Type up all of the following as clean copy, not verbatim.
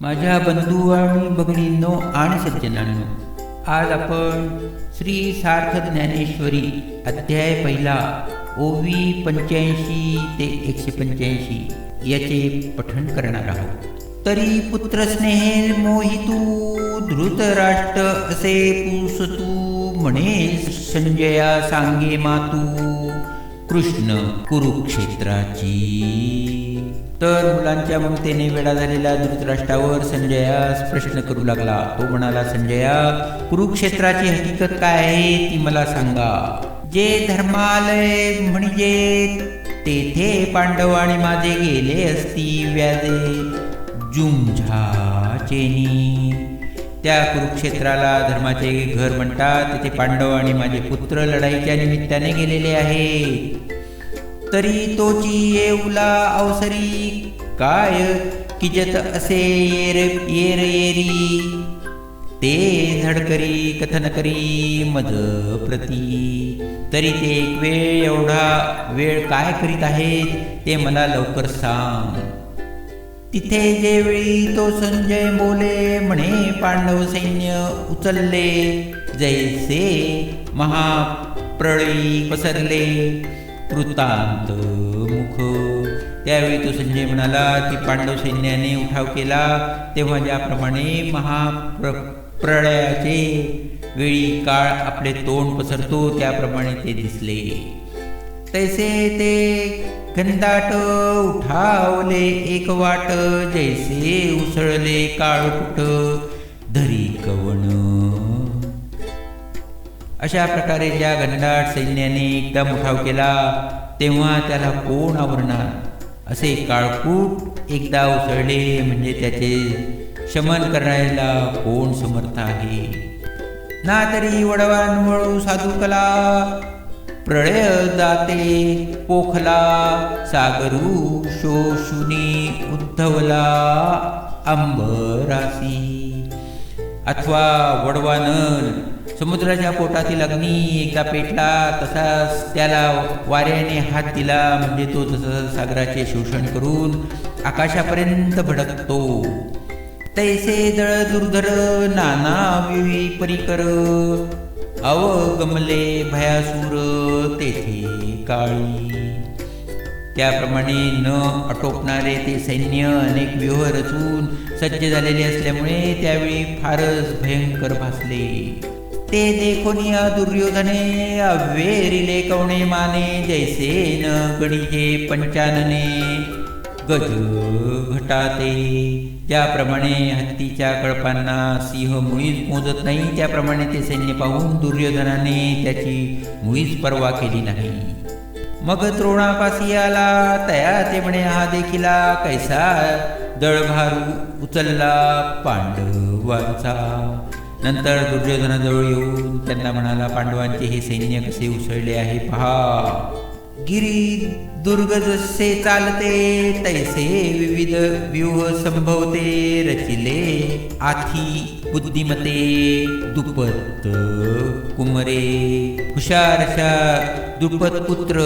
माझ्या बंधू आणि भगिनींनो आणि सज्जनांनो, आज आपण श्री सार्थ ज्ञानेश्वरी अध्याय पहिला ओवी 85 ते 185 याचे पठण करणार आहोत. तरी पुत्रस्नेहे मोहितू धृतराष्ट्र असे पुसतू म्हणे संजया सांगे मातू कृष्ण कुरुक्षेत्राची. तर मुलांच्या ममतेने वेडा झालेला धृतराष्ट्रावर संजयास प्रश्न करू लागला. तो म्हणाला, संजया, कुरुक्षेत्राची हकीकत काय आहे ती मला सांगा. जे धर्मालय म्हणजे तेथे पांडव आणि माझे गेले असती व्याजे जुंझाचेनी. त्या कुरुक्षेत्राला धर्माचे घर म्हणतात. तेथे पांडव आणि माझे पुत्र लढाईच्या निमित्ताने गेलेले आहे. तरी तोची येऊला अवसरी काय किजत असे येर येरी ते झडकरी कथन करी मज प्रती. तरी ते एक वेळ एवढा वेळ काय करीत आहेत ते मला लवकर सांग. तिथे जेवेळी तो संजय बोले म्हणे पांडव सैन्य उचलले जैसे महाप्रळयी पसरले कृतांत मुख. त्यावेळी तो संजय म्हणाला की पांडव सैन्याने उठाव केला तेव्हा ज्याप्रमाणे महाप्रळयाचे वेळी काळ आपले तोंड पसरतो त्याप्रमाणे ते दिसले. तैसे ते घनदाट उठावले एक वाट जैसे उसळले काळकुट धरी कवण. अशा प्रकारे ज्या घनदाट सैन्याने एकदम उठाव केला तेव्हा त्याला कोण आवरणार. असे काळकूट एकदा उसळले म्हणजे त्याचे शमन करायला कोण समर्थ आहे. ना तरी वडवांवळू साधुकला प्रळय दाते पोखला सागरू शोषुनी उद्धवला अंबरासी. अथवा वडवानल समुद्राच्या पोटातील अग्नी एकदा पेटला तसाच त्याला वाऱ्याने हात दिला म्हणजे तो तसा सागराचे शोषण करून आकाशापर्यंत भडकतो. तैसे दळ दुर्धर नाना विवी परिकर अवगमले भयासूर तेथे काळी. त्याप्रमाणे न आटोपणारे ते सैन्य अनेक व्यूह रचून सज्ज झालेले असल्यामुळे त्यावेळी फारच भयंकर भासले. ते देखोनिया दुर्योधने अव्वेरिले कवणे माने जैसे न गणिजे पंचानने गज घटाते. ज्याप्रमाणे हत्तीच्या कळपांना सिंह मुळीच मोजत नाही त्याप्रमाणे ते सैन्य पाहून दुर्योधनाने त्याची मुळीच पर्वा केली नाही. मग द्रोणापासी आला तया ते म्हणे हा देखिला कैसा दळभारू उचलला पांडवांचा. नंतर दुर्योधनाजवळ येऊन त्यांना म्हणाला, पांडवांचे हे सैन्य कसे उसळले आहे पहा. गिरी दुर्ग जसे चालते तैसे विविध व्यूह संभवते रचिले आथी बुद्धिमते दुपत कुमरे. हुशारशा दुपत पुत्र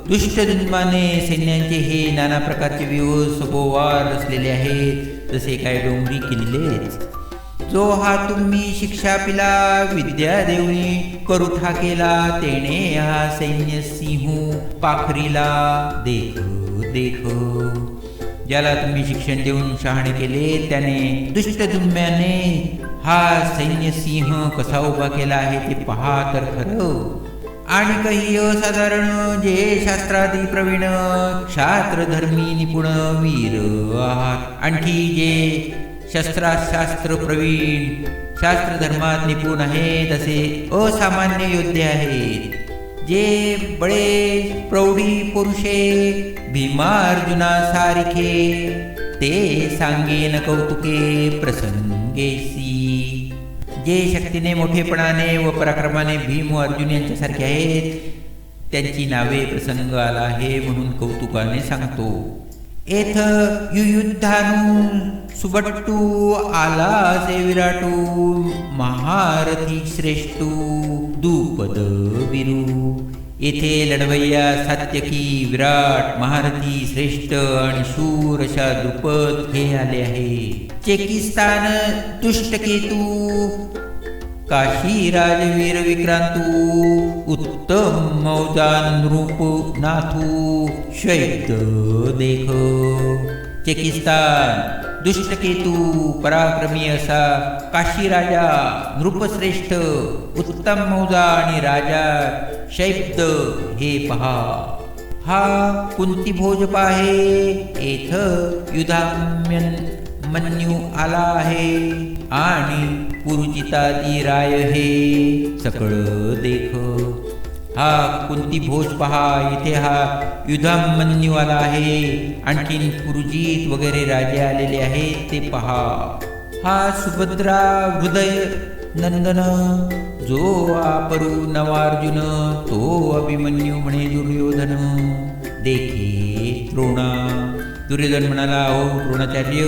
दुष्ट जन्माने सैन्यांचे हे नाना प्रकारचे व्यूह सभोवार रचलेले आहेत जसे काय डोंगरी किल्लेच. जो हा तुम्ही शिक्षा पिला विद्या देऊनी करुठा केला तेने हा सैन्य सिंहू पाखरीला देख देख. ज्याला तुम्ही शिक्षण देऊन शहाणे केले त्याने दुष्टदुम्याने हा सैन्य सिंह कसा उभा केला आहे ते पहा तर खरं. आणि काही असाधारण जे शास्त्रादी प्रवीण क्षात्रधर्मी निपुण वीर आहात. आणखी जे शस्त्राशास्त्र प्रवीण शास्त्रधर्मात निपुण आहेत असे असामान्य योद्धे आहेत. जे बळे प्रौढी पुरुषे भीमार्जुना सारिखे ते सांगेन कौतुके प्रसंगेसी. जे शक्तीने मोठेपणाने व पराक्रमाने भीम व अर्जुन यांच्यासारखे आहेत त्यांची नावे प्रसंग आला आहे म्हणून कौतुकाने सांगतो. एथ युयुद्धानु सुबट्टू आला से विराटू महारथी श्रेष्ठू दुपद विरू. येथे लढवय्या सात्यकी, विराट, महारथी, श्रेष्ठ आणि शूर अशा द्रुपद हे आले आहे. चेकिस्तान दुष्टकेतू, काशी राजवीर विक्रांतू, उत्तम मौजान नृप नाथू, शैब्द देख. चेकिस्तान दुष्टकेतू, पराक्रमी असा काशी राजा, नृपश्रेष्ठ, उत्तम मौजा आणि राजा शैब्द हे पहा. हा कुंती भोज पाहे, येथ युधामन्यू आला आहे आणि पुरुजितादी राय हे सकळ देख. हा कुंती भोज पहा, इथे हा युधामन्यू आला आहे, आणखीन पुरुजित वगैरे राजे आलेले आहेत ते पहा. हा सुभद्रा हृदय नंदन, जो आपरू नवार्जुन, तो अभिमन्यू म्हणे दुर्योधन. देखे द्रोणा. दुर्योधन म्हणाला, हो द्रोणाचार्य,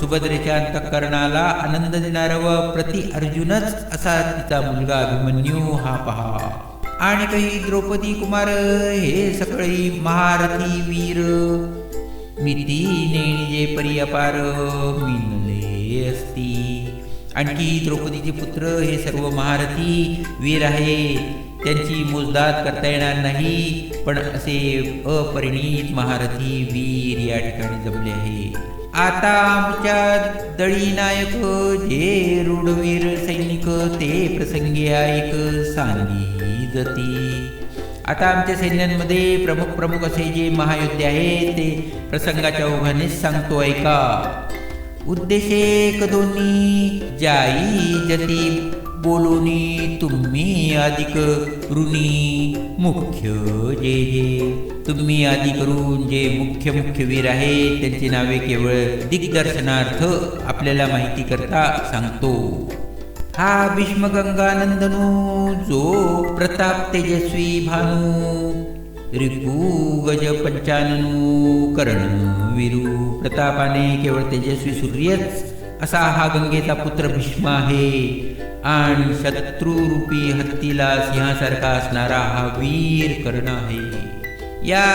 सुभद्रेच्या अंतःकरणाला आनंद देणारा व प्रति अर्जुनच असा तिचा मुलगा अभिमन्यू हा पहा. आणि काही द्रौपदी कुमार हे सगळे महारथी वीर, मिती नेणिजे परी अपार मिनले असती. आणखी द्रौपदीचे पुत्र हे सर्व महारथी वीर आहे, त्यांची मोजदाद करता येणार नाही, पण असे अपरिणित महारथी वीर या ठिकाणी जमले आहे. आता आमच्या दळी नायक जे रूढवीर सैनिक ते प्रसंगी ऐक सांगी जती. आता आमच्या सैन्यांमध्ये प्रमुख असे जे महायोद्धे आहेत ते प्रसंगाच्या ओघानेच सांगतो ऐका. उद्देशे कदोनी जाई जती बोलोनी, तुम्ही अधिक ऋणी मुख्य जे. तुम्ही आदी करून जे मुख्य वीर आहेत त्यांची नावे केवळ दिग्दर्शनार्थ आपल्याला माहिती करता सांगतो. हा भीष्मगंगानंदनू, जो प्रताप तेजस्वी भानू, रिपू गज पंचाननू, कर्ण वीरू. प्रतापाने केवळ तेजस्वी सूर्यच असा हा गंगेचा पुत्र भीष्म आहे, आणि शत्रुरूपी हत्तीला सिंहासारखा असणारा हा वीर कर्ण आहे. या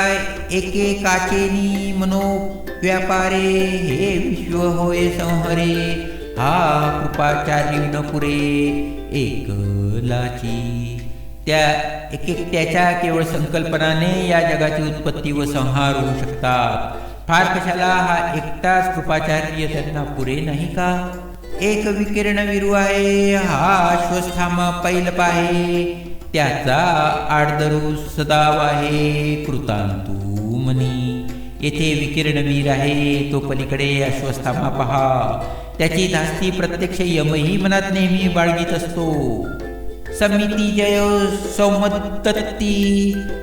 एकेकाचेनी मनो व्यापारे, हे विश्व होय संहरे, हा कृपाचार्य न पुरे एकलाची. त्या एकेकट्याच्या केवळ संकल्पनाने या जगाची उत्पत्ती व संहार होऊ शकतात. फार कशाला हा एकटाच कृपाचार्य त्यांना पुरे नाही का? एक विकिरण विरू आहे, हा अश्वस्थामा पैल पाहे, त्याचा आडदरू सदाव आहे कृतांतू मनी. येथे विकिरणवीर आहे, तो पलीकडे अश्वस्थामा पहा, त्याची धास्ती प्रत्यक्ष यमही मनात नेहमी बाळगीत असतो. समिती जय सौमदत्ती,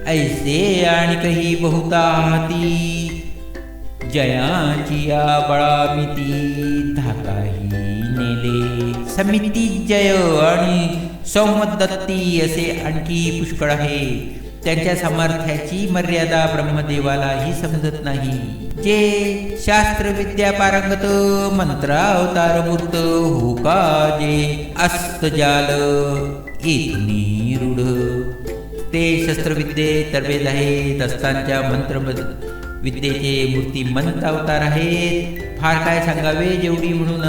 ऐसे आणि काही बहुता हाती, जयाची या बळामिती धाकाही नेले. समिती जय आणि सौमदत्ती असे आणखी पुष्कळ आहे. त्यांच्या सामर्थ्याची मर्यादा ब्रह्मदेवालाही समजत नाही. जे शास्त्रविद्या पारंगत, मंत्रावतार मूर्त, हो का जे अस्तजाल इथनी रूढ. ते शस्त्रविद्येत तरबेज आहेत, अस्तांच्या मंत्र विद्येचे मूर्तिमंत अवतार आहेत. फार काय सांगावे, जेवढी म्हणून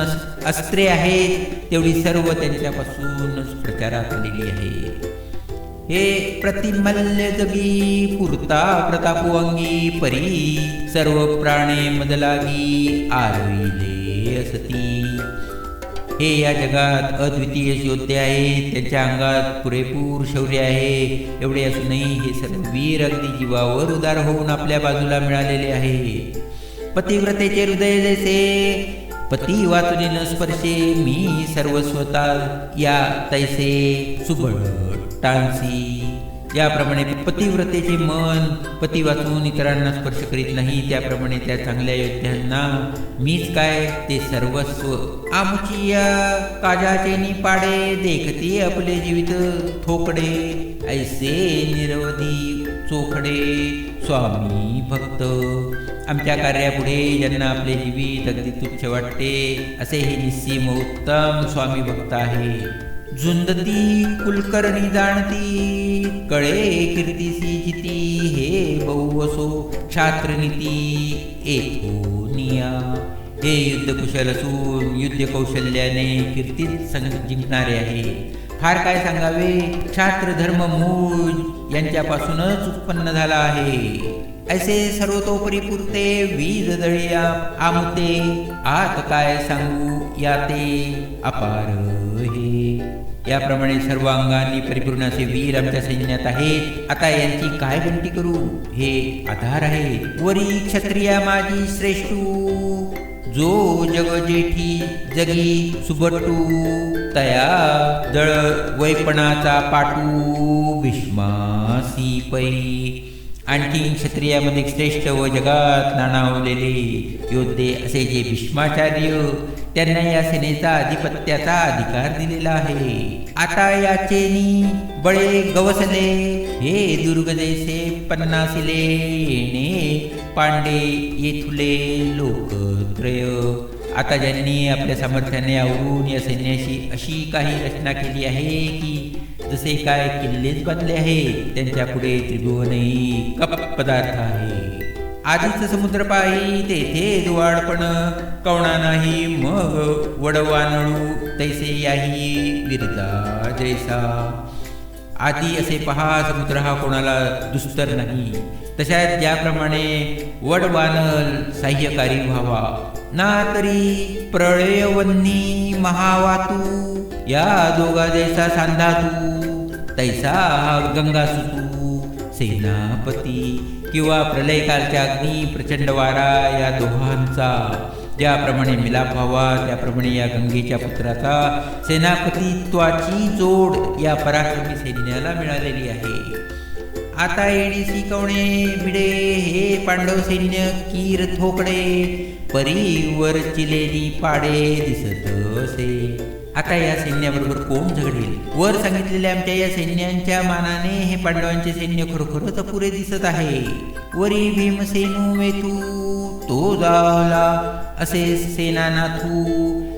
अस्त्रे आहेत तेवढी सर्व त्यांच्यापासूनच प्रचारात आलेली आहे. हे प्रतिमल्य जगी पुरता प्रतापू अंगी, परी सर्व प्राणे मदलागी आरविले असती. हे या जगात अद्वितीय योद्धे आहेत, त्यांच्या अंगात पुरेपूर शौर्य आहे. एवढे असूनही हे सर्व वीर अगदी जीवावर उदार होऊन आपल्या बाजूला मिळालेले आहे. पतिव्रतेचे हृदय जैसे, पती वाचुनी न स्पर्शे, मी सर्वस्वता या तैसे सुबळ टांसी. ज्याप्रमाणे पतिव्रतेचे मन पती वाचून इतरांना स्पर्श करीत नाही, त्याप्रमाणे त्या चांगल्या योद्ध्यांना मीच काय ते सर्वस्व. आमुची या काजाचे निपाडे, देखती आपले जीवित थोकडे, ऐसे निरवधी चोखडे स्वामी भक्त. आमच्या कार्यापुढे ज्यांना आपले जीवित अगदी तुच्छ वाटते, असे हे निस्सीम उत्तम स्वामी भक्त आहे. झुंजती कुलकर्णी जाणती, कळे कीर्तिसी जिती, हे बहुवसो क्षात्रनीती एथोनिया. हे युद्धकुशल असून युद्ध कौशल्याने कीर्तीत जिंकणारे आहे. फार काय सांगावे, क्षात्र धर्म मूळ यांच्यापासूनच उत्पन्न झाला आहे. ऐसे सर्वतोपरी पुरते वीज जळिया आमुते, आत काय सांगू याते अपार हे. याप्रमाणे सर्व अंगांनी परिपूर्ण असे वीर आमच्या सैन्यात आहेत. आता यांची काय गणती करू, हे आधार आहे. वरी क्षत्रिया माझी श्रेष्ठू, जो जग जेठी जगी सुबटू, तया जळ वैपणाचा पाटू भीष्मासी पै. आणखी क्षत्रियामध्ये श्रेष्ठ व जगात नाणावलेले योद्धे असे जे भीष्माचार्य, त्यांना या सेनेचा अधिपत्याचा अधिकार दिलेला आहे. आता याचेनी बळे गवसले, हे दुर्ग जैसे पन्नासिले, येणे पांडे येथुले लोकत्रय. आता ज्यांनी आपल्या सामर्थ्याने आवरून या सैन्याशी अशी काही रचना केली आहे की जसे काय किल्लेच बांधले आहेत, त्यांच्या पुढे त्रिभुवनही कप पदार्थ आहे. आधीच समुद्र पाही तेथे दुवाडपण, कवणा नाही मग वडवानळू, तैसे याही विरजा जैसा. आधी असे पहा, समुद्र हा कोणाला दुस्तर नाही. तशात ज्याप्रमाणे वडवानल साह्यकारी व्हावा ना, तरी प्रळयवन्नी महावातू, या दोघा जैसा सांधा तू, तैसा गंगासुतू सेनापती. किंवा प्रलयकालच्या अग्नी प्रचंड वारा या दोहांचा ज्याप्रमाणे मिलाप व्हावा, त्याप्रमाणे या गंगेच्या पुत्राचा सेनापतित्वाची जोड या पराक्रमी सैन्याला मिळालेली आहे. आता येणीसी कवणे भिडे, हे पांडव सैन्य कीर थोकडे, परीवर चिलेनी पाडे दिसत असे. आता या सैन्याबरोबर कोण झगडेल. वर सांगितलेल्या आमच्या या सैन्यांच्या मानाने हे पांडवांचे सैन्य खरोखरच अपुरे दिसत आहे. वरी भीमसेनू वेथू, तो जावला असे सेनानाथू,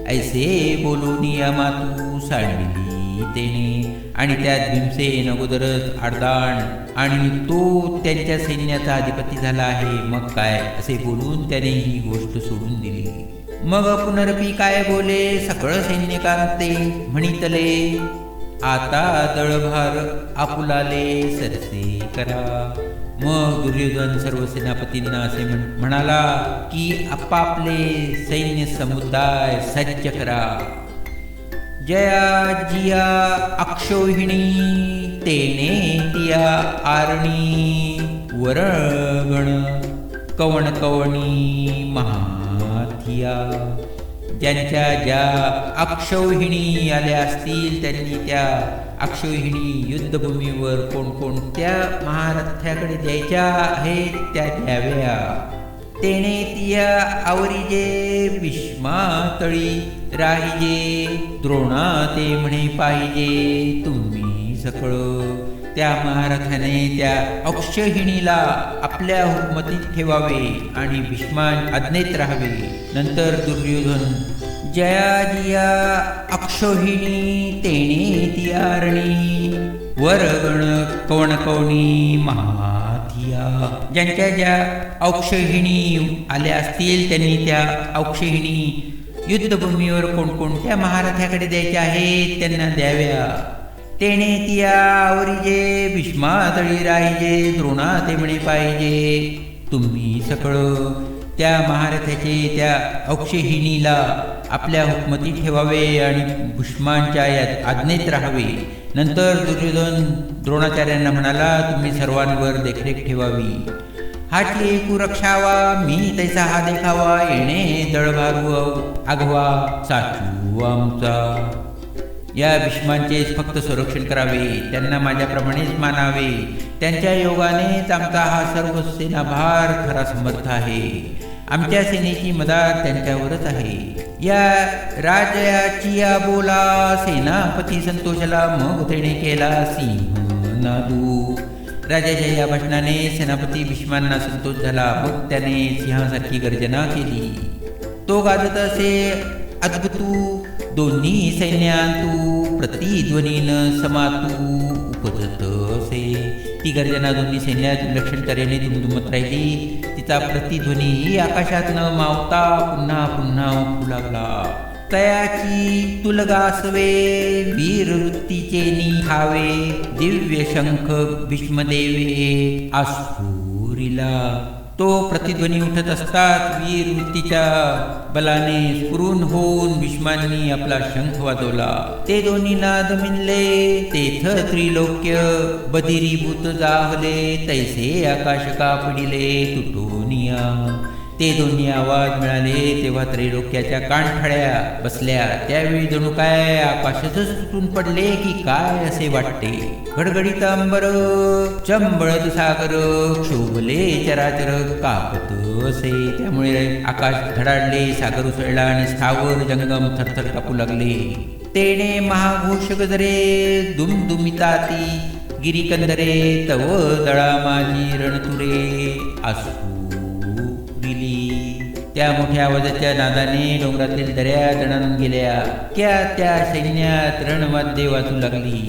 ऐसे बोलून यामातू सांडली तेने. आणि त्यात भीमसेन अगोदरच आडदाण आणि तो त्यांच्या सैन्याचा अधिपती झाला आहे. मग काय असे बोलून त्याने ही गोष्ट सोडून दिली. मग पुनरपी काय बोले सकळ सैनिकांते, म्हणितले आता दळभार आपुलाले सरसे करा. मग दुर्योधन सर्व सेनापतींना असे म्हणाला की आपापले सैन्य समुदाय सज्ज करा. जया जिया अक्षोहिणी, तेने तिया आरणी, वरगण कवण कवणी महाथिया. ज्यांच्या ज्या अक्षौहिणी आल्या असतील त्यांनी त्या अक्षौहिणी युद्धभूमीवर कोणकोणत्या महारथ्याकडे द्यायच्या आहेत त्या द्याव्या. तेने तिया आवरीजे भीष्मातळी राहिजे, द्रोणा ते म्हणे पाहिजे तुम्ही सकळ. त्या महारथाने त्या अक्षहिणीला आपल्या हुकमतीत ठेवावे आणि भीष्मा आज्ञेत राहावे. नंतर दुर्योधन जया जिया अक्षोहिणी तेने तियारणी, वरगण कवण कवणी महाथिया. ज्यांच्या ज्या अक्षहिणी आल्या असतील त्यांनी त्या अक्षहिणी युद्धभूमीवर कोणकोणत्या महारथ्याकडे द्यायच्या आहेत त्यांना द्याव्या. तेने तिया आवरीजे भीष्मातळी राहिजे, द्रोणा ते म्हणे पाहिजे तुम्ही सकळ. त्या महारथाचे त्या अक्षहिणीला आपल्या हुकमतीत ठेवावे आणि भीष्मांच्या यात आज्ञेत राहावे. नंतर दुर्योधन द्रोणाचार्यांना म्हणाला तुम्ही सर्वांवर देखरेख ठेवावी. हाची एकू रक्षावा, मी तैसा हा देखावा, येणे दळभारू आघवा साचू आमचा. या भीष्मांचे फक्त संरक्षण करावे, त्यांना माझ्याप्रमाणेच मानावे. त्यांच्या योगानेच आमचा हा सर्व सेनाभार खरा समर्थ आहे. आमच्या सेनेची मदार त्यांच्यावरच आहे. या राजयाची या बोला, सेनापती संतोषला मग तेने केला सिंह नादू. राजाच्या या भाषणाने सेनापती भीष्मांना संतोष झाला. मग त्याने सिंहासारखी गर्जना केली. तो गाजत असे अद्भुतू दोन्ही सैन्यांतू प्रतिध्वनीन समातू उपजत असे. ती गर्जना दोन्ही सैन्यात विलक्षण तऱ्हेने दुमदुमत राहिली. तिचा प्रतिध्वनी आकाशात न मावता पुन्हा पुन्हा उठू लागला. तयाची तुलगासवे वीरवृत्तीचे निहावे दिव्य शंख भीष्मदेवे आस्फुरिला. तो प्रतिध्वनी उठत असतात वीरवृत्तीच्या बलाने स्फुरून होऊन भीष्मांनी आपला शंख वाजवला. ते दोन्ही नाद मिनले तेथ त्रिलोक्य बधिरीभूत जाहले. तैसे आकाश कापडिले तुटोनिया. ते दोन्ही आवाज मिळाले तेव्हा त्रैलोक्याच्या कानठळ्या बसल्या. त्यावेळी जणू काय आकाशच तुटून पडले की काय असे वाटते. गडगडीत अंबर चंबळत सागर क्षोभले चराचर कापत असे. त्यामुळे आकाश धडाडले, सागर उसळला आणि स्थावर जंगम थरथर कापू लागले. तेने महाघोष गजरे दुमदुमिताती गिरिकंदरे तव दळा माझी रणतुरे आसू. त्या मोठ्या आवाजाच्या नादाने डोंगरातील दऱ्या दणाणून गेल्या. त्या सैन्यात रणवाद्ये वाजू लागली.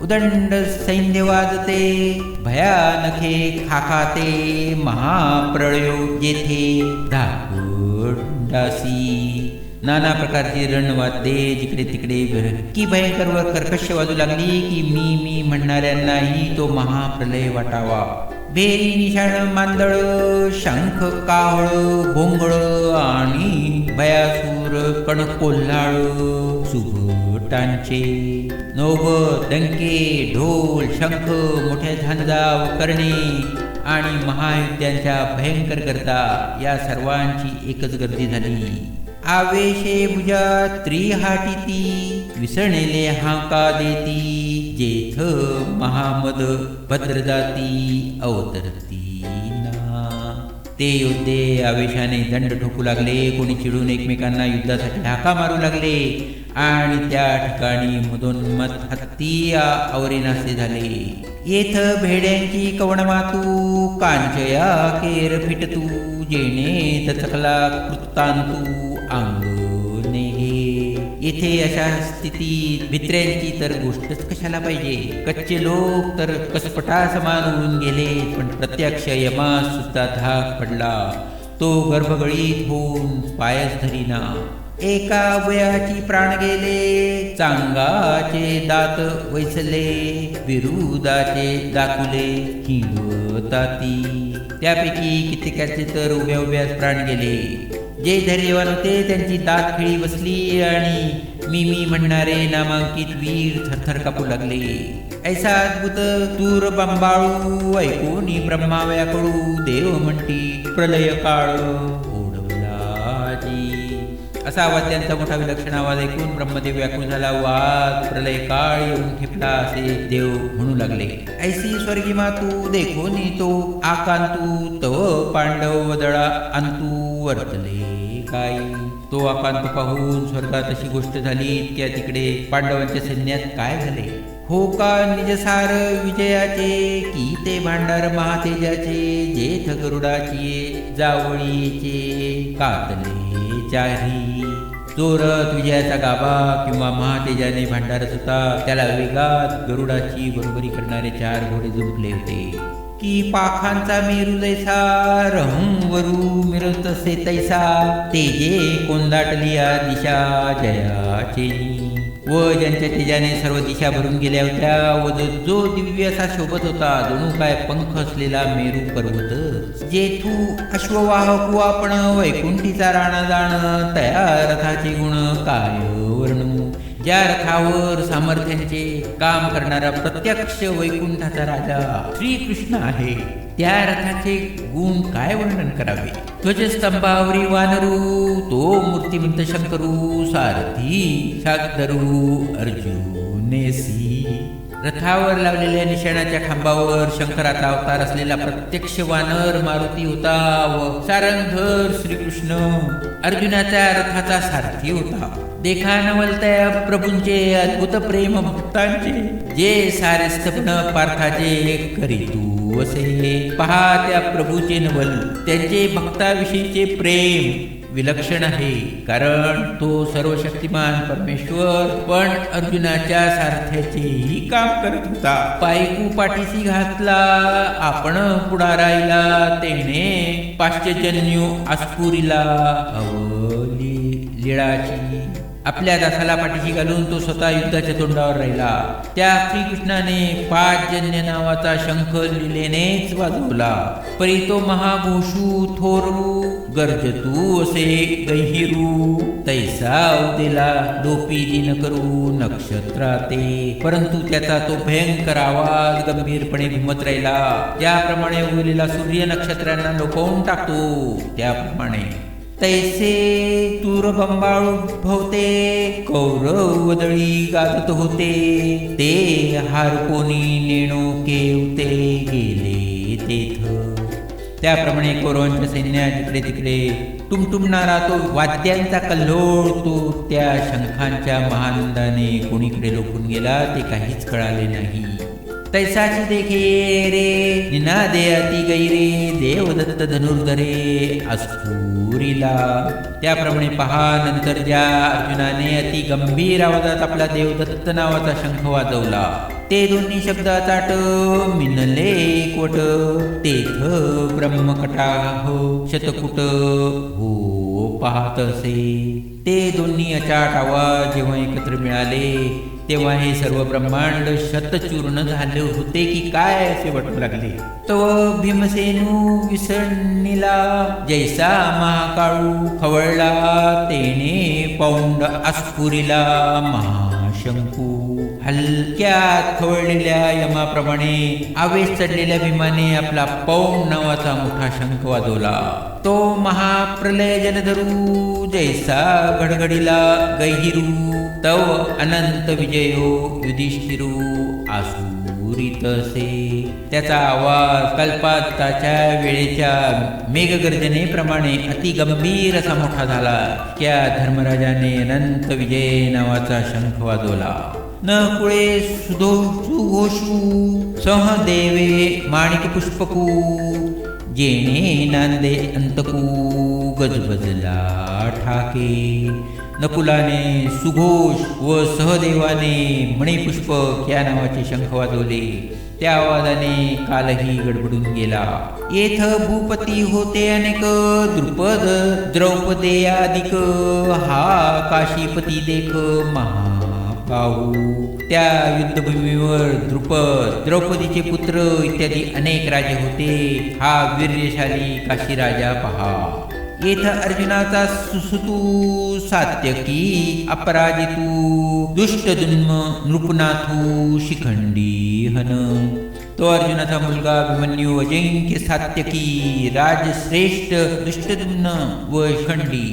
उदंड सैन्य वाजते भयानखे खाखाते महाप्रळयो जेथे धाकुंडासी. नाना प्रकारची रणवाद्ये जिकडे तिकडे की भयंकर व कर्कश वाजू लागली की मी म्हणणाऱ्यांनाही तो महाप्रलय वाटावा. भेरी निशाण मांदळ शंख कावळ भोंगळ आणि भयासूर कणकोल्हाळ सुभटांचे नौबत डंके ढोल शंख मोठ्या झांजा व करणे आणि महायुद्धांच्या भयंकर गर्दा या सर्वांची एकच गर्दी झाली. आवेशे भुजा त्रिहाटिती विसणेले हाका देती जेथ महामद भद्रजाती अवतरती ना. ते योद्धे आवेशाने दंड ठोकू लागले. कोणी चिडून एकमेकांना युद्धासाठी हाका मारू लागले आणि त्या ठिकाणी मधोन्मत हत्ती आवरेनासे झाले. येथ भेड्यांची कवणमातू कांचया केर फिटतू जेणे दचकला कृतांतू अंगणे. येथे अशा स्थितीत भित्र्यांची तर गोष्टच कशाला पाहिजे. कच्चे लोक तर कसपटा समान उडून गेले, पण प्रत्यक्ष यमास सुद्धा धाक पडला. तो गर्भगळीत होऊन पायच धरीना. एका वयाची प्राण गेले, चांगाचे दात वैसले, विरुदाचे दाखुले हिंगताती. त्यापैकी कित्येकाचे तर उभ्या उभ्याच प्राण गेले. जे धैर्यवान होते त्यांची दात खिळी बसली आणि मी म्हणणारे नामांकित वीर थरथर कापू लागले. ऐसा अद्भुत तूर बंबाळू ऐकून ब्रह्मा व्याकुळू देव म्हणती प्रलय काळ ओढवलाजी. असा वाद्यांचा मोठा विलक्षण आवाज ऐकून ब्रह्मदेव व्याकुळ झाला. वाद प्रलय काळ येऊन ठेपला असे देव म्हणू लागले. ऐसी स्वर्गी मातू देखून तो आकांतू तव पांडव दळा अंतू वर्तले काय. तो आकांत पाहून स्वर्गात अशी गोष्ट झाली. त्या तिकडे पांडवांच्या सैन्यात काय झाले. हो का निजसार विजयाचे की ते भांडार महातेजाचे जेथ गरुडाची जावळीचे कातले चारी. चोरत विजयाचा गाभा किंवा महातेजाने भांडारच होता. त्याला वेगात गरुडाची बरोबरी करणारे 4 घोडे जुंपले होते. की पाखांचा मेरू जैसा रहंवरू मिरतसे तैसा तेजे कोंदाटलिया दिशा जयाचे. व ज्यांच्या तेजाने सर्व दिशा भरून गेल्या होत्या व जो दिव्य असा शोभत होता जणू काय पंख असलेला मेरू पर्वत. जेथू अश्ववाहकू आपण वैकुंठीचा राणा जाण तया रथाचे गुण काय वर्णू. ज्या रथावर सामर्थ्याचे काम करणारा प्रत्यक्ष वैकुंठाचा राजा श्रीकृष्ण आहे त्या रथाचे गुण काय वर्णन करावे. ध्वजस्तंभावरी वानरू तो मूर्तिमंत शंकरू सारथी शाकधरू अर्जुनेसी. रथावर लावलेल्या निशाणाच्या खांबावर शंकराचा अवतार असलेला प्रत्यक्ष वानर मारुती होता व सारंगधर श्रीकृष्ण अर्जुनाच्या रथाचा सारथी होता. देखा नवलत्या प्रभूंचे अद्भुत प्रेम भक्तांचे जे सारे स्तपन पार्थाचे करीतू असे. पहा त्या प्रभूचे नवल त्यांचे भक्ताविषयीचे प्रेम विलक्षण आहे, कारण तो सर्वशक्तिमान परमेश्वर पण अर्जुनाच्या सारथ्याचेही काम करत होता. पायकू पाठीशी घातला आपण पुढा राहिला, तेने पाश्चजन्यू आस्फुरिला अवली लीळाची. आपल्या दासाला पाठीशी घालून तो स्वतः युद्धाच्या तोंडावर राहिला. त्या श्रीकृष्णाने पाचजन्य नावाचा शंख लिलेनेच वाजवला. परी तो महाघोषू थोरू गर्जतू असे गहिरू, तैसा उदेला डोपी दिन करू नक्षत्राते. परंतु त्याचा तो भयंकर आवाज गंभीरपणे घुमत राहिला. ज्याप्रमाणे उगलेला सूर्य नक्षत्रांना लोकवून टाकतो त्याप्रमाणे. तैसे तूर बंबाळू भवते कौरव वदळी गाजत होते, ते हारकोनी नेणो केवते गेले तेथ. त्याप्रमाणे कौरवांच्या सैन्यात जिकडे तिकडे टुमटुमणारा तो वाद्यांचा कल्लोळ तो त्या शंखांच्या महानंदाने कोणीकडे लोकून गेला ते काहीच कळाले नाही. तैसाची देखे रे निनादे अति गैरे देवदत्त धनुर्धरे अस्फुरिला. त्याप्रमाणे पहा, नंतर ज्या अर्जुनाने अति गंभीर आवाजात आपला देवदत्त नावाचा शंख वाजवला, ते दोन्ही शब्दाचाट मिनले एकवट. तेथ ब्रह्मकटाह शतकुट हो पाहतसे. ते दोन्ही अचाट आवाज जेव्हा एकत्र मिळाले तेव्हा हे सर्व ब्रह्मांड शतचूर्ण झाले होते की काय असे वाटू लागले. तो भीमसेनू विसणीला जैसा महाकाळू खवळला, तेने पौंड आस्फुरिला महाशंकू. हलक्यात खवळलेल्या यमाप्रमाणे आवेश चढलेल्या भीमाने आपला पौंड नावाचा मोठा शंख वाजवला. तो महाप्रलय जलधरू जैसा घडघडीला गहिरू, तव अनंत विजयो युधिष्ठिरू आसुरितसे. त्याचा आवाज कल्पाताच्या वेळेच्या मेघगर्जनेप्रमाणे अति गंभीर असा मोठा झाला. त्या धर्मराजाने अनंत विजय नावाचा शंख वाजवला. न कुळे सुघोषू सहदेवे माणिक पुष्पकू, जेणे नांदे अंतकू गजबजला ठाके. नकुलाने सुघोष व सहदेवाने मणिपुष्पक या नावाचे शंख वाजवले. त्या आवाजाने कालही गडबडून गेला. येथ भूपती होते अनेक द्रुपद द्रौपदेयादिक, हा काशीपती देख महाबाहू. त्या युद्धभूमीवर द्रुपद द्रौपदीचे पुत्र इत्यादी अनेक राजे होते. हा वीर्यशाली काशीराजा पहा. येथ अर्जुनाचा सुसुतू सात्यकी अपराजितू, दुष्टदुन्म नृपनाथू शिखंडी हन. तो अर्जुनाचा मुलगा अभिमन्यू अजिंक्य सात्यकी राजश्रेष्ठ दुष्टदुम्न व शिखंडी.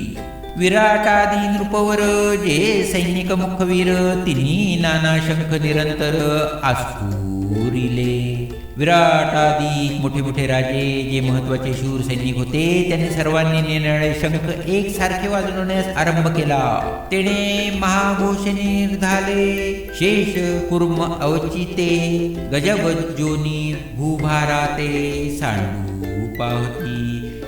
विराटादी नृपवर जे सैनिक मुखवीर, तिन्ही नाना शंख निरंतर आस्फुरिले. विराटादी मोठे मोठे राजे जे महत्वाचे शूर सैनिक होते, त्यांनी सर्वांनी निरनिराळे शंख एकसारखे वाजवण्यास आरंभ केला. तेने महाघोषणे झाले शेष कुर्म अवचिते, गजबज्जोनी भूभाराते सांडू पाहती.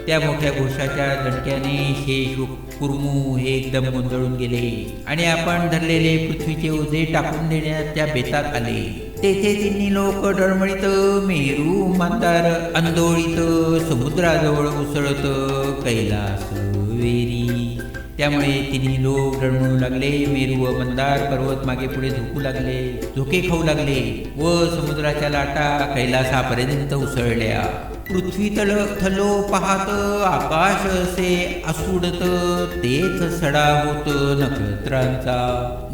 त्या मोठ्या घोषाच्या दणक्याने शेष व कुर्मू हे एकदम गोंधळून गेले आणि आपण धरलेले पृथ्वीचे ओझे टाकून देण्यात त्या बेतात आले. तेथे तिन्ही लोक डळमळीत मेरू मंदार आंदोळीत समुद्राजवळ उसळत कैलास वेरी. त्यामुळे तिन्ही लोक डळमळू लागले. मेरू व मंदार पर्वत मागे पुढे झोकू लागले, झोके खाऊ लागले व समुद्राच्या लाटा कैलासापर्यंत उसळल्या. पृथ्वी थलो पाहत आकाश असे आसुडत, तेच सडा होत नक्षत्रांचा.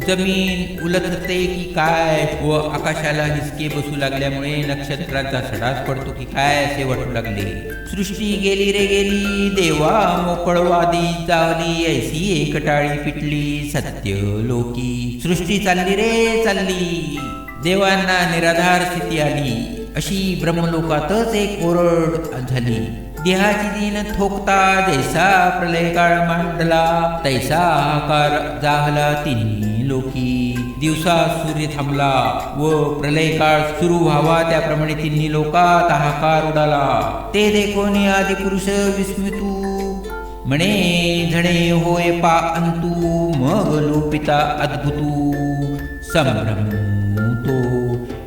जमीन उलटते की काय व आकाशाला हिसके बसू लागल्यामुळे नक्षत्रांचा सडाच पडतो की काय असे वाटू लागले. सृष्टी गेली रे गेली, देवा मोकळवादी चावली, ऐसी एकटाळी पिटली सत्य लोकी. सृष्टी चालली रे चालली, देवांना निराधार स्थिती आली, अशी ब्रह्मलोकातच एक ओरड झाली. देहाची दिन थोकता जैसा प्रलय काळ मांडला, तैसा आकार जाहला तिन्ही लोकी. दिवसा सूर्य थांबला व प्रलय काळ सुरू व्हावा त्याप्रमाणे तिन्ही लोकात हाहाकार उडाला. ते देखोनी आदिपुरुष विस्मितू म्हणे झणे होय पा अंतू मग लोपिता अद्भुतू संभ्रमू तो.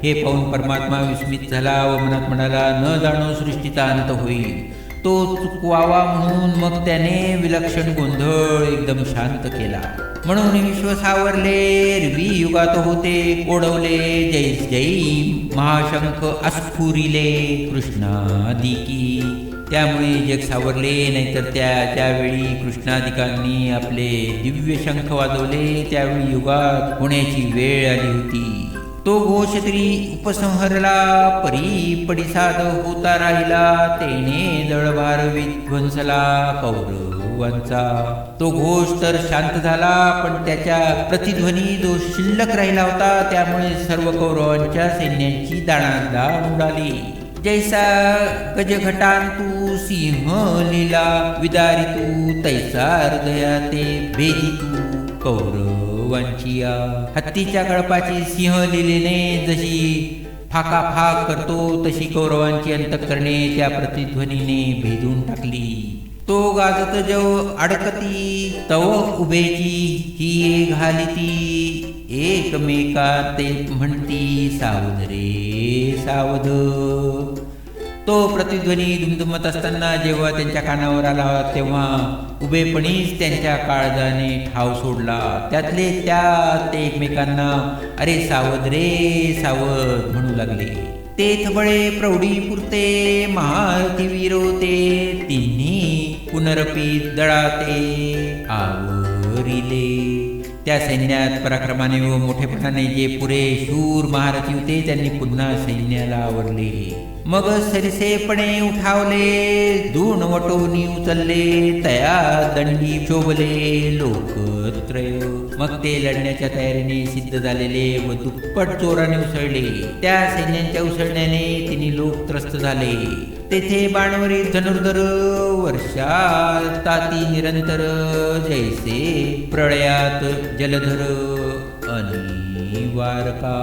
हे पाहून परमात्मा विस्मित झाला व मनात म्हणाला, न जाणो सृष्टीचा अंत होईल. तो चुकवावा म्हणून मग त्याने विलक्षण गोंधळ एकदम शांत केला. म्हणून विश्व सावरले, रवी युगात होते ओढवले, जै जै महाशंख अस्फुरिले कृष्णादिकी. त्यामुळे जग सावरले. नाहीतर त्यावेळी कृष्णादिकांनी आपले दिव्य शंख वाजवले त्यावेळी युगात होण्याची वेळ आली होती. तो घोष तरी उपसंहरला, परी पडिसाद होता राहिला, तेने जळभार विध्वंसला कौरवांचा. तो घोष तर शांत झाला, पण त्याच्या प्रतिध्वनी जो शिल्लक राहिला होता त्यामुळे सर्व कौरवांच्या सैन्यांची दाणादाण उडाली. जैसा गजघटांतू सिंह लीला विदारितू, तैसा हृदयाते भेदितू कौरवांचिया. हत्तीच्या कळपाची सिंह लिलेने जशी फाकाफाक करतो तशी कौरवांची अंतःकरणे त्या प्रतिध्वनीने भेदून टाकली. तो गाजत जव अडकती तव उभेची ही घालिती, एकमेका ते म्हणती सावध रे सावध. तो प्रतिध्वनी दुमदुमत असताना जेव्हा त्यांच्या कानावर आला तेव्हा उभेपणीच त्यांच्या काळजाने ठाव सोडला. त्यातले त्यात ते एकमेकांना अरे सावध रे सावध म्हणू लागले. ते थबळे प्रौढी पुरते महारथी वीरोते, तिन्ही पुनरपी दळाते आवरिले. त्या सैन्यात पराक्रमाने व मोठेपणाने जे पुरे शूर महारथी होते त्यांनी पुन्हा सैन्याला आवरले. मग सरिसेपणे उठावले, दूण वटोनी उचलले, तया दंडी शोभले लोकत्रय. मग ते लढण्याच्या तयारीने सिद्ध झालेले व दुप्पट जोराने उसळले. त्या सैन्यांच्या उसळण्याने तिन्ही लोक त्रस्त झाले. तेथे बाणवरील धनुर्धर वर्षाताती निरंतर, जैसे प्रळयात जलधर अनिवारका.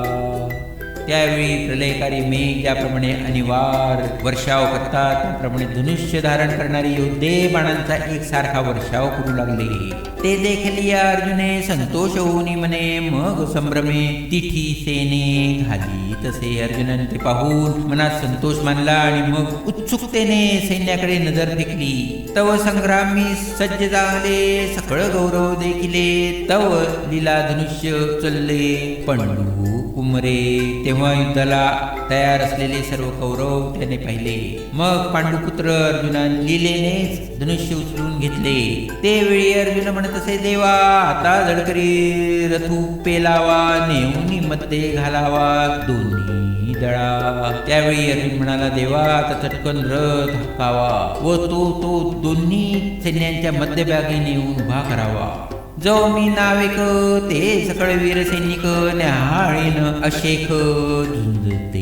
त्यावेळी प्रलयकारी मेघ ज्याप्रमाणे अनिवार वर्षाव करतात त्याप्रमाणे धनुष्य धारण करणारी योद्धे बाणांचा एकसारखा वर्षाव करू लागले. ते देखील अर्जुने संतोष होऊनी म्हणे, मग संभ्रमे तिठी सेने घाली तसे. अर्जुनाने ते पाहून मनात संतोष मानला आणि मग उत्सुकतेने सैन्याकडे नजर फेकली. तव संग्रामी सज्ज झाले, सकळ गौरव देखिले, तव लीला धनुष्य चलले पंडू कुमरे. तेव्हा युद्धाला तयार असलेले सर्व कौरव त्याने पाहिले. मग पांडुपुत्र अर्जुनाने लीलेनेच धनुष्य उचलून घेतले. ते वेळी अर्जुन म्हणत असे, देवा आता जडकरी रथू पेलावा, नेऊनी मध्ये घालावा दोन्ही दळा. त्यावेळी अर्जुन म्हणाला, देवा आता चटकन रथ हक्कावा व तो दोन्ही सैन्यांच्या मध्यभागी नेऊन उभा करावा. जो मी नाविक ते सकळ वीर सैनिक, न्याहाळीन अशेख झुंजते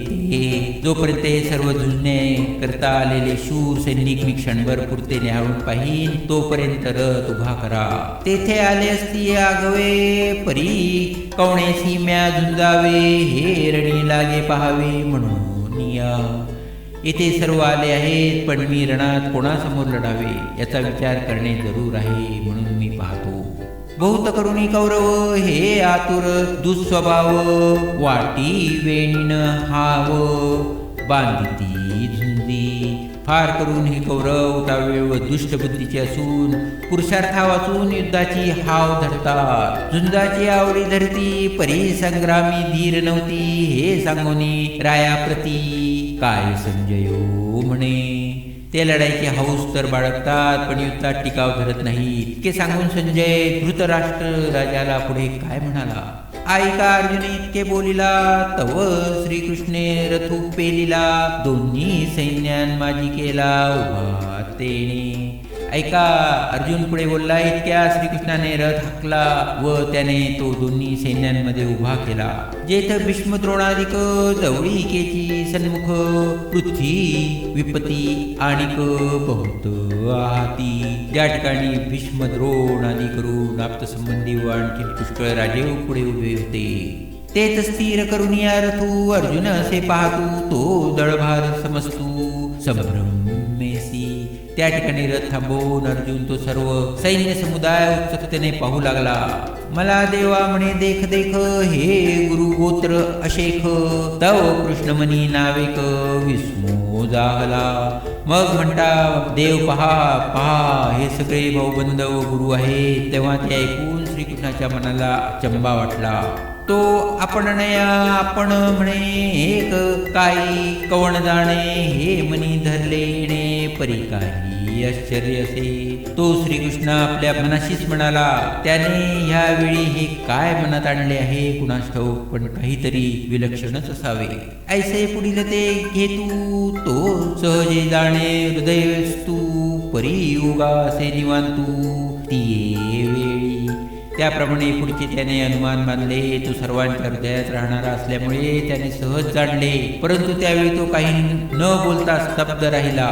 ते. जोपर्यंत सर्व झुंजणे करता आलेले शूर सैनिक मी क्षणभर पुरते न्याहाळून पाहीन तोपर्यंत रथ उभा करा. तेथे आले असती आगवे, परी कवणेसी म्या झुंजावे, हे रणी लागे पहावे म्हणून या. येथे सर्व आले आहेत, पण मी रणात कोणासमोर लढावे याचा विचार करणे जरूर आहे म्हणून मी पाहतो. बहुत करुणी कौरव हे आतुर दुःस्वभाव, वाटी वेणीन हाव बांधिती झुंजी. फार करून हे कौरव उतावीळ व दुष्ट बुद्धीचे असून पुरुषार्था वाचून युद्धाची हाव धरतात. झुंजाची आवडी धरती, परी संग्रामी धीर नव्हती, हे सांगोनी रायाप्रती काय संजयो म्हणे. ते लढाईची हौस तर बाळगतात पण युद्धात टिकाव धरत नाही. इतके सांगून संजय धृतराष्ट्र राजाला पुढे काय म्हणाला, ऐका अर्जुन इतके बोलिला, तव श्रीकृष्णे रथू पेलिला, दोन्ही सैन्यान माझी केला उभा तेने. ऐका अर्जुन पुढे बोलला, इतक्या श्रीकृष्णाने रथ हाकला व त्याने तो दोन्ही सैन्यांमध्ये उभा केला. जेथ भीष्म द्रोणादिक जवळीकेची सन्मुख, पृथ्वी विपती आणिक बहुत आहाती. ज्या ठिकाणी भीष्म द्रोण आदी करून आप्तसंबंधी व आणखी पुष्कळ राजे पुढे उभे होते. तेच स्थिर करून या रथू अर्जुन असे पाहतू, तो दळभार समजतू संभ्रमेसी. त्या ठिकाणी रथ थांबवून अर्जुन तो सर्व सैन्य समुदाय उत्सुकतेने पाहू लागला. मला देवा म्हणे देख देख, हे गुरु गोत्र अशेख, तव कृष्णमणी नावेक विस्मो जाहला. मग म्हणता देव पहा पहा, हे सगळे भाऊबंद व गुरु आहेत. तेव्हा ते ऐकून श्रीकृष्णाच्या मनाला अचंबा वाटला. तो आपण नया आपण म्हणे एक काही कवण जाणे, हे मनी धरलेणे परी काही आश्चर्य असे. तो श्रीकृष्ण आपल्या मनाशीच म्हणाला, त्याने ह्यावेळी हे काय मनात आणले आहे कुणास ठाऊक, पण काहीतरी विलक्षणच असावे. ऐसे पुढील ते घेतू तो सहजे जाणे, हृदयस्तू परी योगा असे निवांतू ती वेळी. त्याप्रमाणे पुढचे त्याने अनुमान मानले. तो सर्वांच्या हृदयात राहणारा असल्यामुळे त्याने सहज जाणले. परंतु त्यावेळी तो काही न बोलता स्तब्ध राहिला.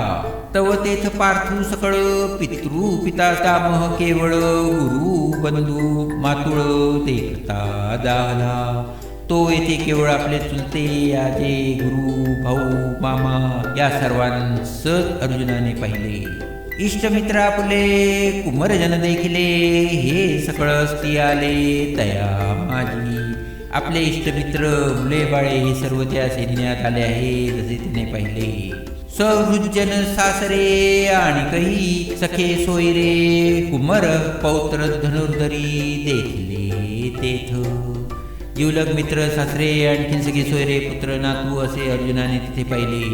तव तेथ पार्थू सकळ, पितृ पिता तामह केवळ, गुरु बंधू मातुळ देखता जाहला. तो येथे केवळ आपले चुलते आजे गुरु भाऊ मामा या सर्वांच अर्जुनाने पाहिले. इष्टमित्र आपुले कुमरजन देखिले, हे सकळ असती आले तया माझी. आपले इष्टमित्र मुले बाळे हे सर्व त्या सैन्यात आले आहे जसे तिने पाहिले. स्वहृजन सासरे आणि काही सखे सोयरे, कुमर पौत्र धनुर्धरी देखिले तेथ. जीवलग मित्र सासरे आणखीन सगळे सोयरे पुत्र नातू असे अर्जुनाने तिथे पाहिले.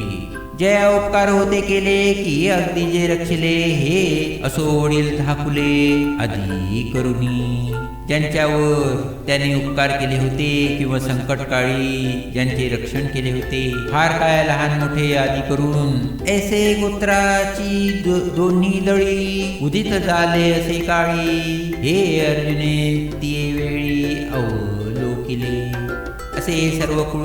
जया उपकार होते केले की अगदी जे रक्षिले, हे असो वडील धाकुले आधी करुणी. ज्यांच्यावर त्याने उपकार केले होते किंवा संकटकाळी ज्यांचे रक्षण केले होते, फार काय लहान मोठे आदी करून ऐसे गोत्राची दोन्ही दळी उदित झाले असे काळी. हे अर्जुने ती वेळी अवलोकिले. असे सर्व कुळ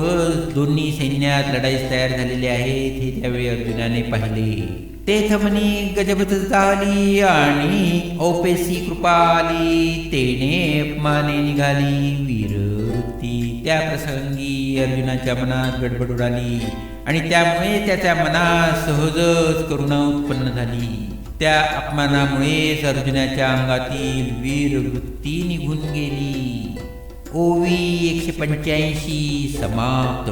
दोन्ही सैन्यात लढाईस तयार झालेले आहेत हे त्यावेळी अर्जुनाने पाहिले. तेथ मनी गजबत झाली आणि औपेसी कृपा आली, तेने अपमाने निघाली वीरवृत्ती. त्या प्रसंगी अर्जुनाच्या मनात गडबड उडाली आणि त्यामुळे त्याच्या मनात सहजच करुणा उत्पन्न झाली. त्या अपमानामुळेच अर्जुनाच्या अंगातील वीरवृत्ती निघून गेली. ओवी 185 समाप्त.